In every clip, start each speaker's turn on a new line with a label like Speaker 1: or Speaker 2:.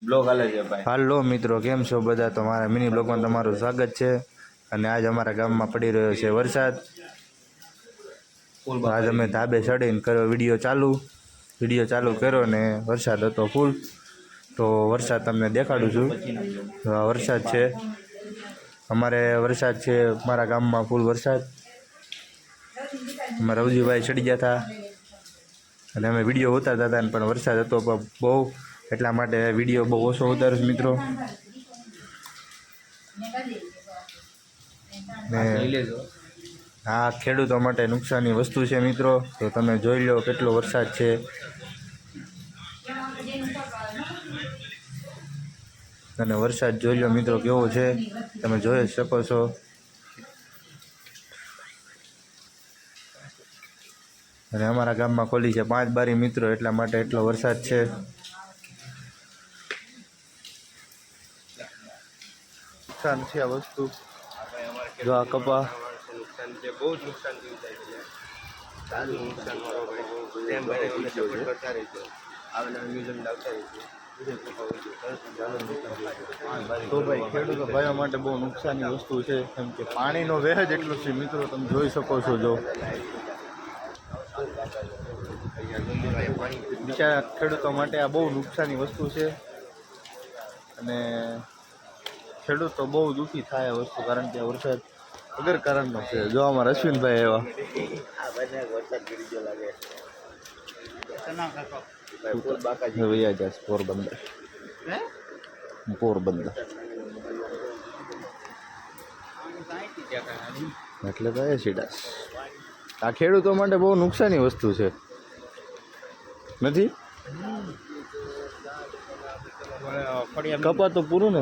Speaker 1: Blog હાલે છે ભાઈ।
Speaker 2: હાલો મિત્રો, કેમ છો બધા? તો મારા મિની બ્લોગમાં તમારું સ્વાગત છે। અને આજ અમારા ગામમાં પડી રહ્યો છે વરસાદ। આજ અમે ધાબે ચડીને કર્યો વિડીયો ચાલુ કર્યો ને વરસાદ હતો ફૂલ। તો વરસાદ તમને દેખાડું છું। તો આ વરસાદ છે, અમારે વરસાદ છે મારા ગામમાં ફૂલ વરસાદ। અમારા રવજીભાઈ ચડી ગયા હતા અને અમે વિડીયો ઉતારતા હતા પણ વરસાદ હતો બહુ, એટલા માટે વિડીયો બહુ ઓછો ઉતારું મિત્રો। ને આ ખેડૂતો માટે નુકસાનની વસ્તુ છે મિત્રો। તો તમે જોઈ લો કેટલો વરસાદ છે। અને વરસાદ જોઈ લો મિત્રો કેવો છે, તમે જોઈ શકો છો। અને અમારા ગામમાં ખોલી છે 5 બારી મિત્રો, એટલા માટે એટલો વરસાદ છે। નુકસાન છે આ વસ્તુ, જો આ કપા
Speaker 1: નુકસાન છે, બહુ જ નુકસાન થયું છે। સારું નુકસાન વાળો ભાઈ તેમ ભાઈ અમને સપોર્ટ કરતા રહેજો, આવેલા મ્યુઝિયમ લાવતા રહેજો।
Speaker 2: તો ભાઈ ખેડૂતો ભાઈઓ માટે બહુ નુકસાનની વસ્તુ છે, કેમ કે પાણીનો વેહ જ એટલો છે મિત્રો, તમે જોઈ શકો છો। જો બિચારા ખેડૂતો માટે આ બહુ નુકસાનની વસ્તુ છે અને ખેડૂતો બહુ દુઃખી થાય આ વસ્તુ, કારણ કે વરસાદ વગર કારણનો છે। જો અમારા અશ્વિનભાઈ એવા
Speaker 1: વરસાદ ગીરી ગયો લાગે
Speaker 2: પોરબંદર એટલે તો એ સીડા આ ખેડૂતો માટે બહુ નુકસાનની વસ્તુ છે, નથી? કપા તો પૂરું ને,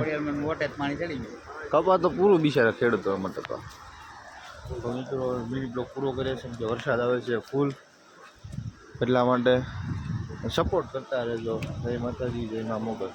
Speaker 2: કપા તો પૂરું બિચારા ખેડૂતો માટે। તો મિત્રો મિની બ્લોગ પૂરો કરે છે કે વરસાદ આવે છે ફૂલ, એટલા માટે સપોર્ટ કરતા રહેજો। જય માતાજી, જય મા મોગલ।